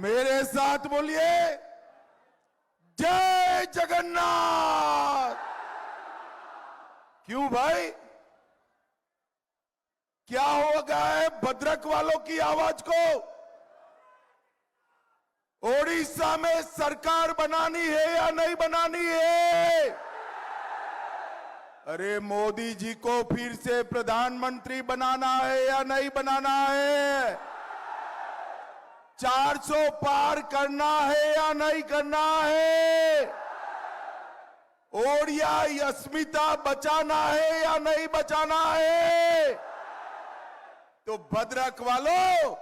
मेरे साथ बोलिए जय जगन्नाथ। क्यों भाई, क्या हो गया है भद्रक वालों की आवाज को? ओडिशा में सरकार बनानी है या नहीं बनानी है? अरे मोदी जी को फिर से प्रधानमंत्री बनाना है या नहीं बनाना है? 400 पार करना है या नहीं करना है? ओडिया अस्मिता बचाना है या नहीं बचाना है? तो भद्रक वालों,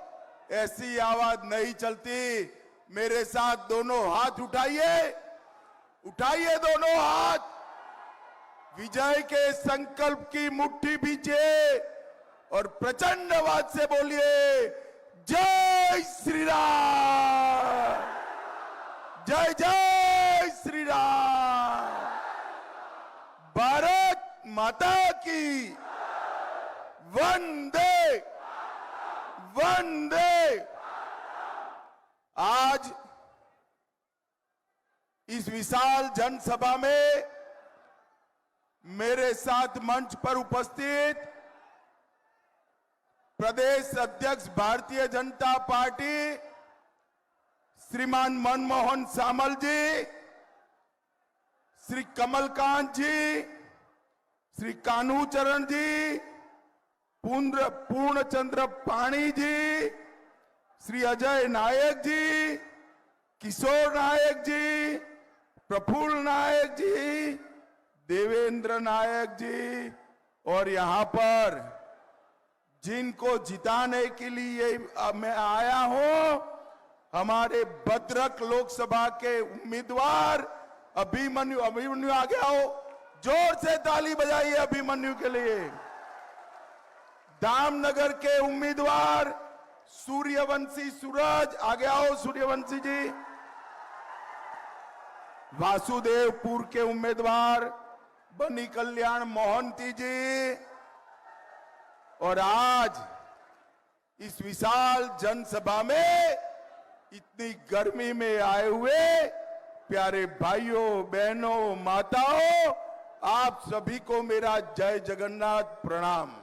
ऐसी आवाज नहीं चलती। मेरे साथ दोनों हाथ उठाइए, उठाइए दोनों हाथ। विजय के संकल्प की मुट्ठी भींचिए और प्रचंड आवाज से बोलिए जय श्री राम, जय जय श्री राम। भारत माता की वंदे वंदे। आज इस विशाल जनसभा में मेरे साथ मंच पर उपस्थित प्रदेश अध्यक्ष भारतीय जनता पार्टी श्रीमान मनमोहन सामल जी, श्री कमलकांत जी, श्री कान्हूचरण जी, पूर्णचंद्र पाणी जी, श्री अजय नायक जी, किशोर नायक जी, प्रफुल्ल नायक जी, देवेंद्र नायक जी, और यहां पर जिनको जिताने के लिए मैं आया हूं, हमारे भद्रक लोकसभा के उम्मीदवार अभिमन्यु। अभिमन्यु आ गया हो, जोर से ताली बजाइए अभिमन्यु के लिए। दामनगर के उम्मीदवार सूर्यवंशी सूरज आ गया हो, सूर्यवंशी जी। वासुदेवपुर के उम्मीदवार बनी कल्याण मोहंती जी। और आज इस विशाल जनसभा में इतनी गर्मी में आए हुए प्यारे भाइयों बहनों माताओं, आप सभी को मेरा जय जगन्नाथ प्रणाम।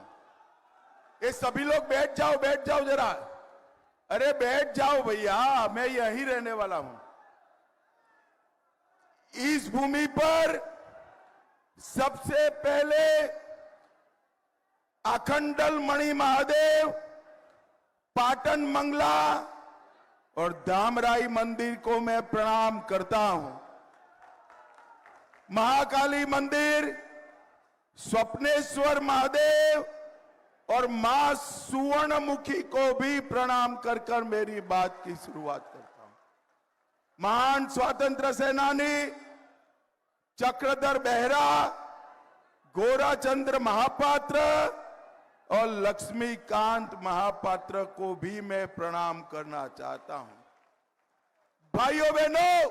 ये सभी लोग बैठ जाओ जरा। अरे बैठ जाओ भैया, मैं यहीं रहने वाला हूं। इस भूमि पर सबसे पहले अखंडल मणि महादेव, पाटन मंगला और धामराई मंदिर को मैं प्रणाम करता हूं। महाकाली मंदिर, स्वप्नेश्वर महादेव और मां सुवर्णमुखी को भी प्रणाम कर कर मेरी बात की शुरुआत करता हूं। महान स्वतंत्र सेनानी चक्रधर बेहरा, गोराचंद्र महापात्र और लक्ष्मीकांत महापात्र को भी मैं प्रणाम करना चाहता हूं। भाइयों बहनों,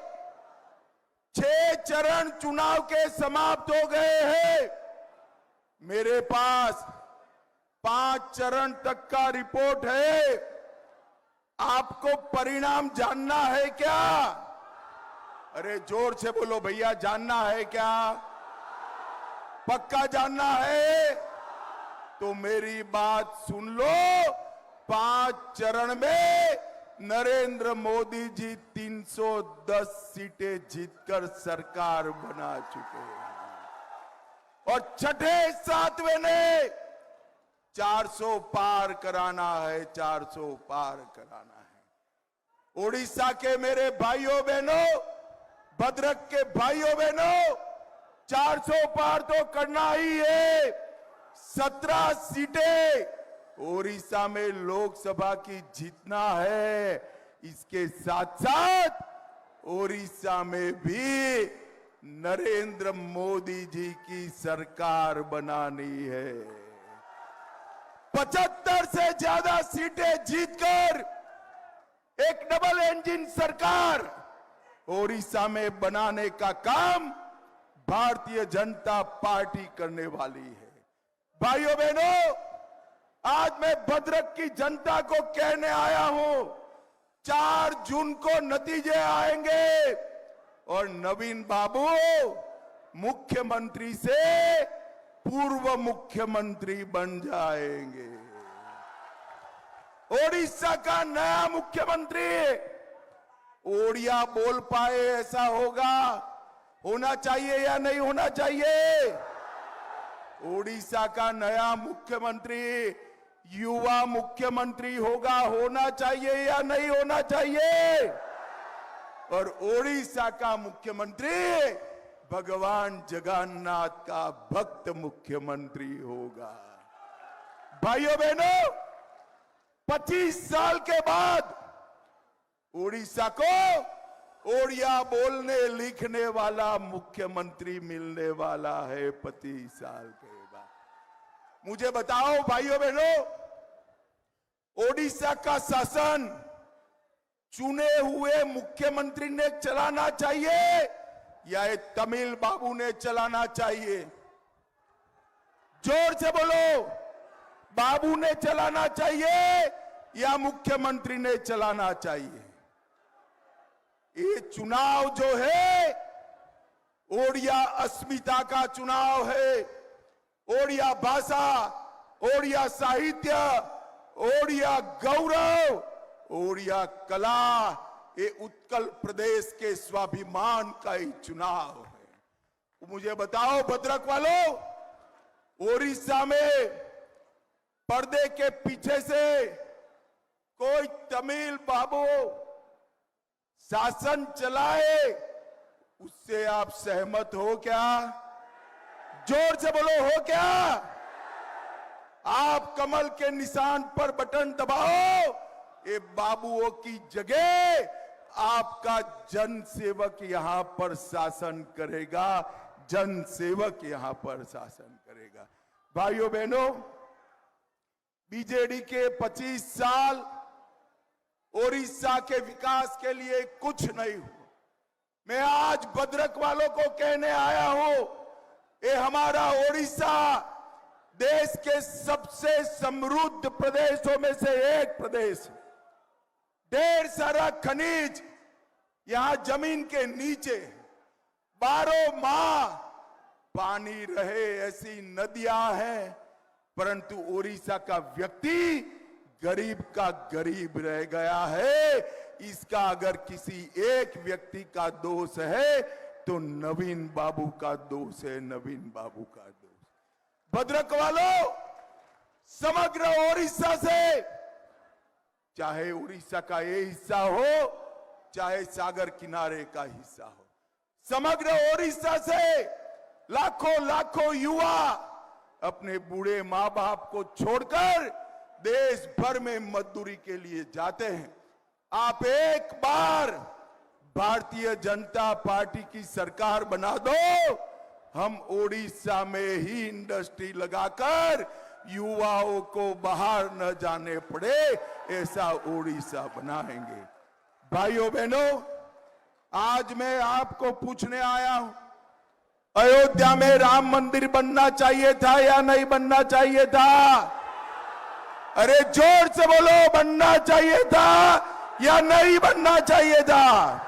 6 चरण चुनाव के समाप्त हो गए हैं। मेरे पास 5 चरण तक का रिपोर्ट है। आपको परिणाम जानना है क्या? अरे जोर से बोलो भैया, जानना है क्या? पक्का जानना है? तो मेरी बात सुन लो। 5 चरण में नरेंद्र मोदी जी 310 सीटें जीतकर सरकार बना चुके हैं और छठे 7वें ने 400 पार कराना है, 400 पार कराना है। ओडिशा के मेरे भाइयों बहनों, भद्रक के भाइयों बहनों, 400 पार तो करना ही है। 17 सीटें ओडिशा में लोकसभा की जीतना है। इसके साथ साथ ओडिशा में भी नरेंद्र मोदी जी की सरकार बनानी है। 75 से ज्यादा सीटें जीतकर एक डबल इंजन सरकार ओडिशा में बनाने का काम भारतीय जनता पार्टी करने वाली है। भाइयों बहनों, आज मैं भद्रक की जनता को कहने आया हूं, 4 जून को नतीजे आएंगे और नवीन बाबू मुख्यमंत्री से पूर्व मुख्यमंत्री बन जाएंगे। ओडिशा का नया मुख्यमंत्री ओडिया बोल पाए ऐसा होना चाहिए या नहीं होना चाहिए? ओडिशा का नया मुख्यमंत्री युवा मुख्यमंत्री होना चाहिए या नहीं होना चाहिए? और ओडिशा का मुख्यमंत्री भगवान जगन्नाथ का भक्त मुख्यमंत्री होगा। भाइयों बहनों, 25 साल के बाद ओडिशा को ओडिया बोलने लिखने वाला मुख्यमंत्री मिलने वाला है 25 साल के बाद। मुझे बताओ भाइयों बहनों, ओडिशा का शासन चुने हुए मुख्यमंत्री ने चलाना चाहिए या ये तमिल बाबू ने चलाना चाहिए? जोर से बोलो, बाबू ने चलाना चाहिए या मुख्यमंत्री ने चलाना चाहिए? ये चुनाव जो है ओडिया अस्मिता का चुनाव है। ओडिया भाषा, ओडिया साहित्य, ओडिया गौरव, ओडिया कला, ये उत्कल प्रदेश के स्वाभिमान का ही चुनाव है। मुझे बताओ भद्रक वालों, ओडिशा में पर्दे के पीछे से कोई तमिल बाबू शासन चलाए, उससे आप सहमत हो क्या? जोर से बोलो, हो क्या? आप कमल के निशान पर बटन दबाओ, ये बाबुओं की जगह आपका जनसेवक यहां पर शासन करेगा, जनसेवक यहां पर शासन करेगा। भाइयों बहनों, बीजेडी के 25 साल ओडिशा के विकास के लिए कुछ नहीं हुआ। मैं आज भद्रक वालों को कहने आया हूं, ये हमारा ओडिशा देश के सबसे समृद्ध प्रदेशों में से एक प्रदेश है। ढेर सारा खनिज यहां जमीन के नीचे, 12 माह पानी रहे ऐसी नदियां हैं, परंतु ओडिशा का व्यक्ति गरीब का गरीब रह गया है। इसका अगर किसी एक व्यक्ति का दोष है तो नवीन बाबू का दोष है, नवीन बाबू का दोष। भद्रक वालों, समग्र ओडिशा से, चाहे उड़ीसा का ये हिस्सा हो, चाहे सागर किनारे का हिस्सा हो, समग्र ओडिशा से लाखों लाखों युवा अपने बूढ़े माँ बाप को छोड़कर देश भर में मजदूरी के लिए जाते हैं। आप एक बार भारतीय जनता पार्टी की सरकार बना दो, हम ओडिशा में ही इंडस्ट्री लगाकर युवाओं को बाहर न जाने पड़े, ऐसा ओडिशा बनाएंगे। भाइयों बहनों, आज मैं आपको पूछने आया हूं, अयोध्या में राम मंदिर बनना चाहिए था या नहीं बनना चाहिए था? अरे जोर से बोलो, बनना चाहिए था या नहीं बनना चाहिए था?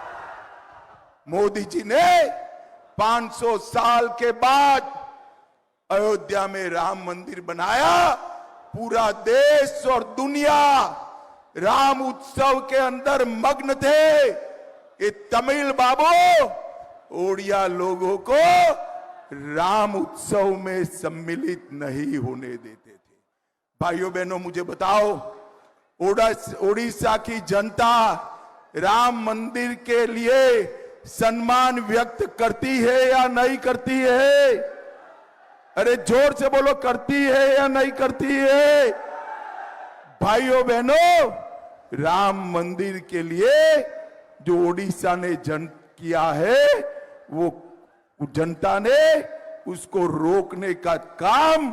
मोदी जी ने 500 साल के बाद अयोध्या में राम मंदिर बनाया। पूरा देश और दुनिया राम उत्सव के अंदर मग्न थे। ये तमिल बाबू ओडिया लोगों को राम उत्सव में सम्मिलित नहीं होने देते थे। भाइयों बहनों, मुझे बताओ, ओडिशा की जनता राम मंदिर के लिए सम्मान व्यक्त करती है या नहीं करती है? अरे जोर से बोलो, करती है या नहीं करती है? भाइयों बहनों, राम मंदिर के लिए जो ओडिशा ने किया है, वो जनता ने उसको रोकने का काम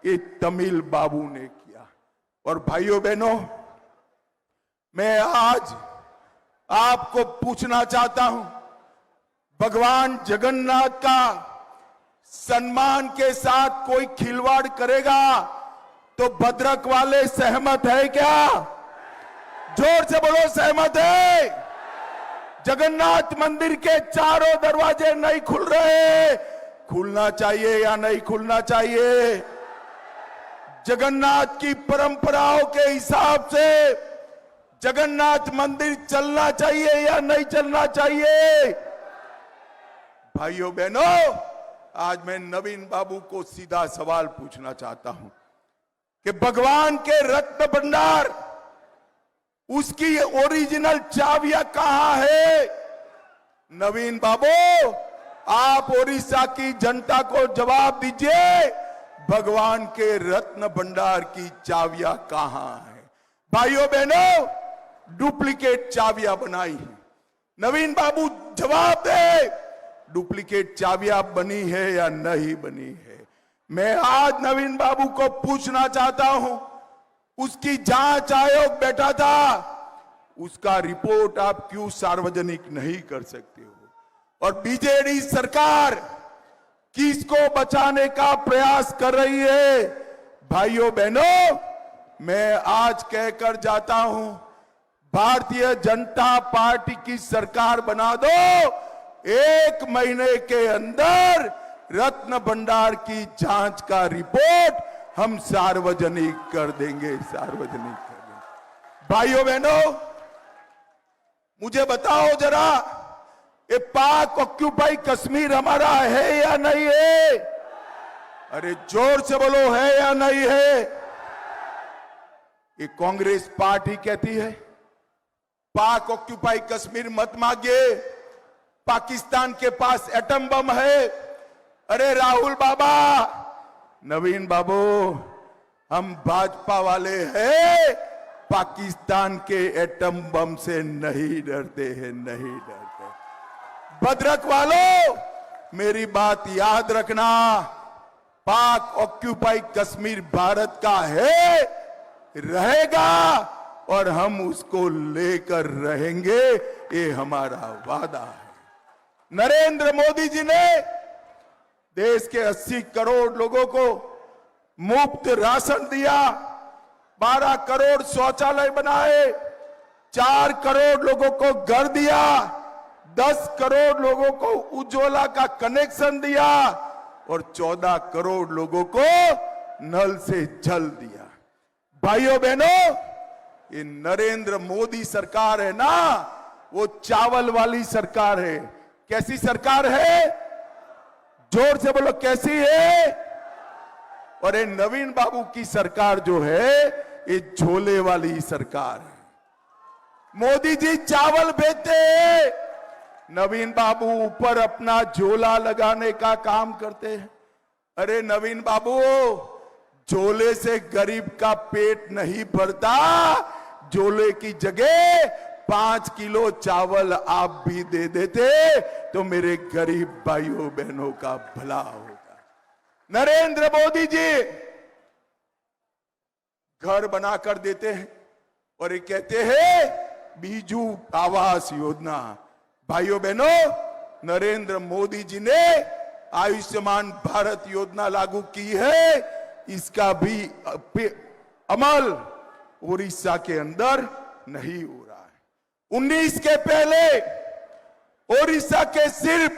ये तमिल बाबू ने किया। और भाइयों बहनों, मैं आज आपको पूछना चाहता हूं, भगवान जगन्नाथ का सम्मान के साथ कोई खिलवाड़ करेगा तो भद्रक वाले सहमत है क्या? जोर से बोलो, सहमत है? जगन्नाथ मंदिर के चारों दरवाजे नहीं खुल रहे, खुलना चाहिए या नहीं खुलना चाहिए? जगन्नाथ की परंपराओं के हिसाब से जगन्नाथ मंदिर चलना चाहिए या नहीं चलना चाहिए? भाइयों बहनों, आज मैं नवीन बाबू को सीधा सवाल पूछना चाहता हूं कि भगवान के रत्न भंडार, उसकी ओरिजिनल चाबियां कहां है? नवीन बाबू, आप ओडिशा की जनता को जवाब दीजिए, भगवान के रत्न भंडार की चाबियां कहां है? भाइयों बहनों, डुप्लीकेट चाबियां बनाई हैं। नवीन बाबू जवाब दे, डुप्लीकेट चाबियां बनी है या नहीं बनी है? मैं आज नवीन बाबू को पूछना चाहता हूं, उसकी जांच आयोग बैठा था, उसका रिपोर्ट आप क्यों सार्वजनिक नहीं कर सकते हो? और बीजेडी सरकार किसको बचाने का प्रयास कर रही है? भाइयों बहनों, मैं आज कहकर जाता हूं, भारतीय जनता पार्टी की सरकार बना दो, 1 महीने के अंदर रत्न भंडार की जांच का रिपोर्ट हम सार्वजनिक कर देंगे, सार्वजनिक कर देंगे। भाइयों बहनों, मुझे बताओ जरा, ये पाक ऑक्यूपाई कश्मीर हमारा है या नहीं है? अरे जोर से बोलो, है या नहीं है? ये कांग्रेस पार्टी कहती है पाक ऑक्यूपाई कश्मीर मत मांगिए, पाकिस्तान के पास एटम बम है। अरे राहुल बाबा, नवीन बाबू, हम भाजपा वाले हैं, पाकिस्तान के एटम बम से नहीं डरते हैं, नहीं डरते। भद्रक वालों, मेरी बात याद रखना, पाक ऑक्यूपाई कश्मीर भारत का है, रहेगा और हम उसको लेकर रहेंगे, ये हमारा वादा है। नरेंद्र मोदी जी ने देश के 80 करोड़ लोगों को मुफ्त राशन दिया, 12 करोड़ शौचालय बनाए, 4 करोड़ लोगों को घर दिया, 10 करोड़ लोगों को उज्ज्वला का कनेक्शन दिया और 14 करोड़ लोगों को नल से जल दिया। भाइयों बहनों, ये नरेंद्र मोदी सरकार है ना, वो चावल वाली सरकार है। कैसी सरकार है? जोर से बोलो, कैसी है? और ये नवीन बाबू की सरकार जो है, ये झोले वाली सरकार है। मोदी जी चावल बेचते हैं, नवीन बाबू ऊपर अपना झोला लगाने का काम करते हैं। अरे नवीन बाबू, झोले से गरीब का पेट नहीं भरता, झोले की जगह 5 किलो चावल आप भी दे देते तो मेरे गरीब भाइयों बहनों का भला होगा। नरेंद्र मोदी जी घर बनाकर देते हैं और ये कहते हैं बीजू आवास योजना। भाइयों बहनों, नरेंद्र मोदी जी ने आयुष्मान भारत योजना लागू की है, इसका भी अमल उड़ीसा के अंदर नहीं हो रहा है। 19 के पहले उड़ीसा के सिर्फ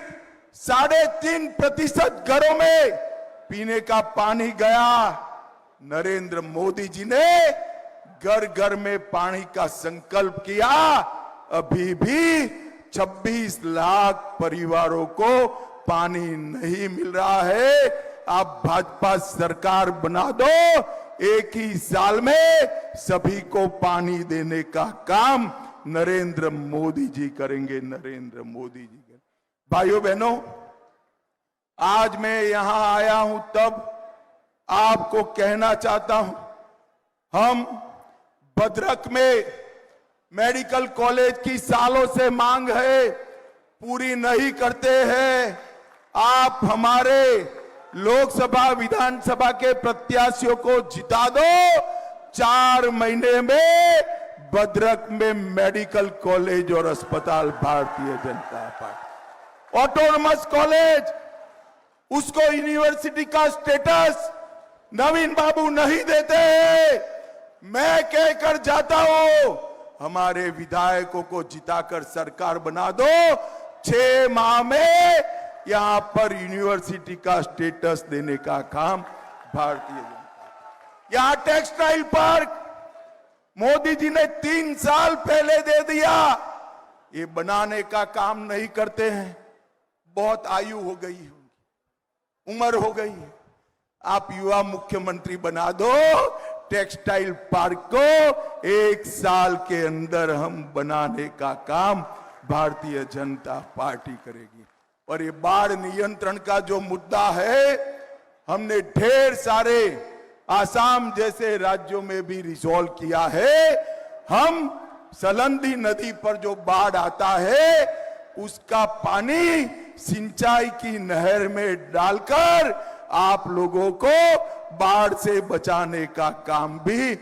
3.5% घरों में पीने का पानी गया। नरेंद्र मोदी जी ने घर घर में पानी का संकल्प किया, अभी भी 26 लाख परिवारों को पानी नहीं मिल रहा है। आप भाजपा सरकार बना दो, एक ही साल में सभी को पानी देने का काम नरेंद्र मोदी जी करेंगे, नरेंद्र मोदी जी करेंगे। भाइयों बहनों, आज मैं यहां आया हूं तब आपको कहना चाहता हूं, हम भद्रक में मेडिकल कॉलेज की सालों से मांग है, पूरी नहीं करते हैं। आप हमारे लोकसभा विधानसभा के प्रत्याशियों को जिता दो, 4 महीने में भद्रक में मेडिकल कॉलेज और अस्पताल Bharatiya Janata party, autonomous college, उसको यूनिवर्सिटी का स्टेटस नवीन बाबू नहीं देते हैं। मैं कहकर जाता हूं, हमारे विधायकों को जिताकर सरकार बना दो। 6 माह में यहां पर यूनिवर्सिटी का स्टेटस देने का काम भारतीय जनता। यहां टेक्सटाइल पार्क मोदी जी ने 3 साल पहले दे दिया। ये बनाने का काम नहीं करते हैं। बहुत आयु हो गई है, उम्र हो गई है। आप युवा मुख्यमंत्री बना दो। टेक्सटाइल पार्क को 1 साल के अंदर हम बनाने का काम भारतीय जनता पार्टी करेगी। और ये बाढ़ नियंत्रण का जो मुद्दा है, हमने ढेर सारे आसाम जैसे राज्यों में भी रिजॉल्व किया है। हम सलंदी नदी पर जो बाढ़ आता है उसका पानी सिंचाई की नहर में डालकर आप लोगों को बाढ़ से बचाने का काम भी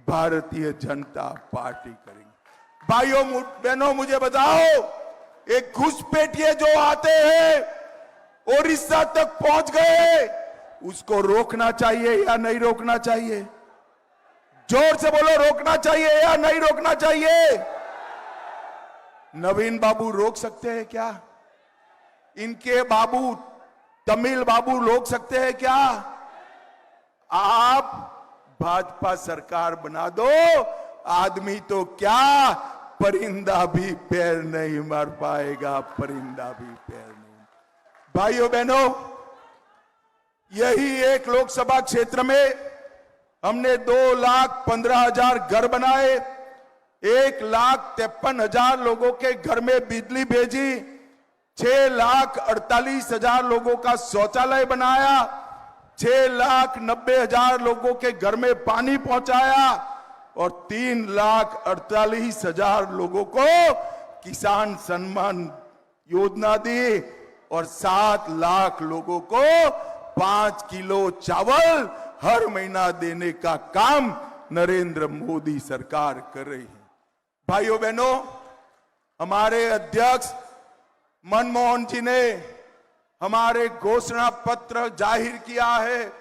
भारतीय जनता पार्टी करेगी। भाइयों बहनों, मुझे बताओ, एक घुसपैठिए जो आते हैं ओडिशा तक पहुंच गए, उसको रोकना चाहिए या नहीं रोकना चाहिए? जोर से बोलो, रोकना चाहिए या नहीं रोकना चाहिए? नवीन बाबू रोक सकते हैं क्या? इनके बाबू तमिल बाबू रोक सकते हैं क्या? आप भाजपा सरकार बना दो। आदमी तो क्या, परिंदा भी पैर नहीं मार पाएगा, परिंदा भी पैर नहीं। भाइयों बहनों, यही एक लोकसभा क्षेत्र में हमने 2,15,000 घर बनाए, 1,53,000 लोगों के घर में बिजली भेजी, 6,48,000 लोगों का शौचालय बनाया, 6,90,000 लोगों के घर में पानी पहुंचाया और 3,48,000 लोगों को किसान सम्मान योजना दी और 7 लाख लोगों को 5 किलो चावल हर महीना देने का काम नरेंद्र मोदी सरकार कर रही है। भाइयों बहनों, हमारे अध्यक्ष मनमोहन जी ने हमारे घोषणा पत्र जाहिर किया है।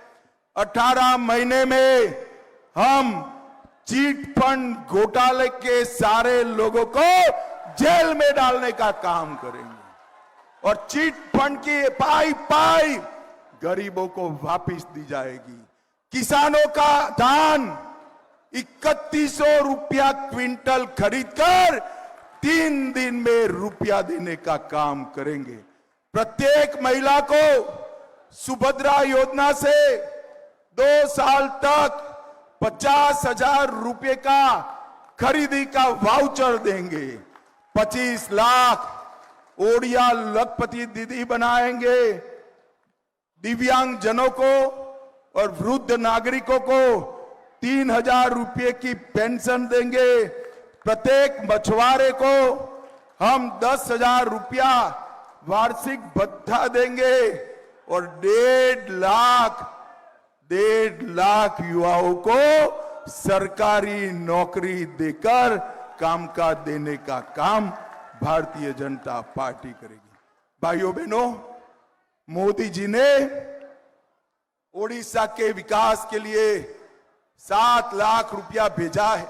18 महीने में हम चीट फंड घोटाले के सारे लोगों को जेल में डालने का काम करेंगे और चीट फंड की पाई गरीबों को वापस दी जाएगी। किसानों का धान 3100 रुपया क्विंटल खरीदकर 3 दिन में रुपया देने का काम करेंगे। प्रत्येक महिला को सुभद्रा योजना से 2 साल तक 50,000 रुपए का खरीदी का वाउचर देंगे। 25 लाख ओडिया लखपति दीदी बनाएंगे। दिव्यांग जनों को और वृद्ध नागरिकों को 3,000 रुपए की पेंशन देंगे। प्रत्येक मछुआरे को हम 10,000 रुपया वार्षिक भत्ता देंगे और 1.5 लाख युवाओं को सरकारी नौकरी देकर कामकाज देने का काम भारतीय जनता पार्टी करेगी। भाइयों बहनों, मोदी जी ने ओडिशा के विकास के लिए 7 लाख रुपया भेजा है।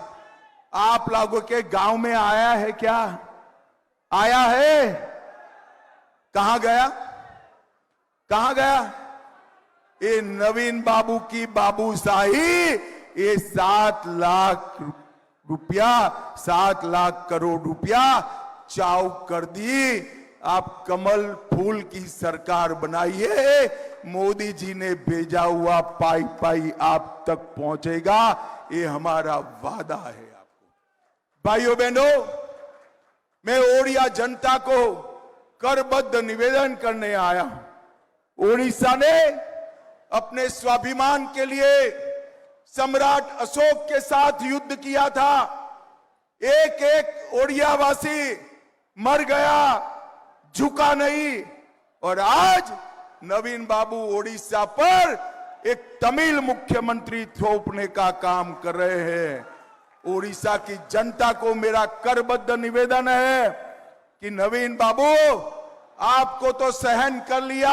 आप लोगों के गांव में आया है क्या? आया है? कहां गया? कहां गया? ये नवीन बाबू की बाबूशाही, ये 7 लाख रुपया, 7 लाख करोड़ रुपया चाव कर दी। आप कमल फूल की सरकार बनाइए। मोदी जी ने भेजा हुआ पाई आप तक पहुंचेगा, ये हमारा वादा है आपको। भाइयों बहनों, मैं ओडिया जनता को करबद्ध निवेदन करने आया हूं। ओडिशा ने अपने स्वाभिमान के लिए सम्राट अशोक के साथ युद्ध किया था। एक एक ओडियावासी मर गया, झुका नहीं। और आज नवीन बाबू ओडिशा पर एक तमिल मुख्यमंत्री थोपने का काम कर रहे हैं। ओडिशा की जनता को मेरा करबद्ध निवेदन है कि नवीन बाबू, आपको तो सहन कर लिया,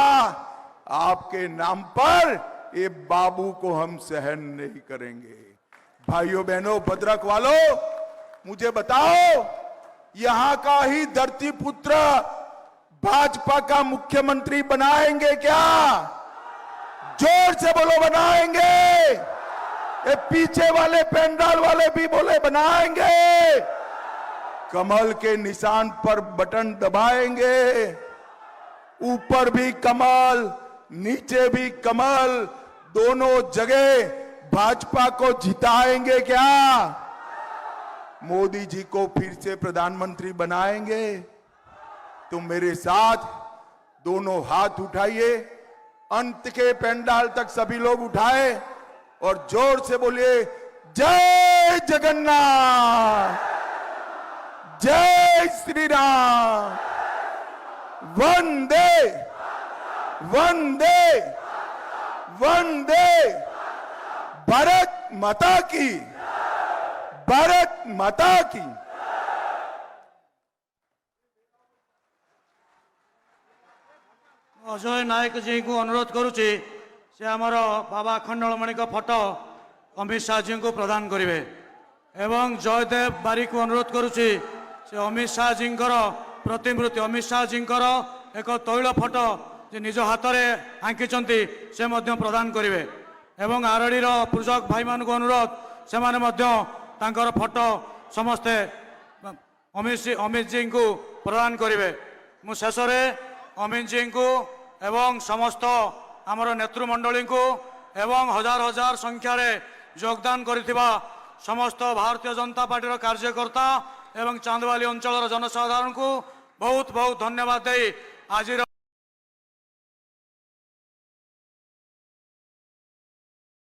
आपके नाम पर ये बाबू को हम सहन नहीं करेंगे। भाइयों बहनों, भद्रक वालों, मुझे बताओ, यहां का ही धरती पुत्र भाजपा का मुख्यमंत्री बनाएंगे क्या? जोर से बोलो, बनाएंगे। ये पीछे वाले पेंडाल वाले भी बोले बनाएंगे। कमल के निशान पर बटन दबाएंगे, ऊपर भी कमल, नीचे भी कमल, दोनों जगह भाजपा को जिताएंगे क्या? मोदी जी को फिर से प्रधानमंत्री बनाएंगे? तो मेरे साथ दोनों हाथ उठाइए, अंत के पेंडाल तक सभी लोग उठाए और जोर से बोलिए, जय जगन्नाथ, जय श्री राम, वंदे वंदे वंदे, भारत माता की, भारत माता की। अजय नायक जी को अनुरोध करुच्ची से आमर बाबा अखंडमणि का फोटो अमित शाह जी को प्रदान करेंगे एवं जयदेव बारी को अनुरोध करुच्ची से अमित शाह जी प्रतिमूर्ति, अमित शाह जी एक तैल फोटो जे निज हाथ में आंकी से प्रदान करेंगे एवं आरडी पूजक भाई मान को अनुरोध से फोटो समस्ते अमित जी को प्रदान करेंगे। मु शेष अमित जी को एवं समस्त आमर नेतृमंडली को एवं हजार हजार संख्यार योगदान करिथिबा समस्त भारतीय जनता पार्टी कार्यकर्ता एवं चांदवाली अंचल जनसाधारण को बहुत बहुत धन्यवाद दे आज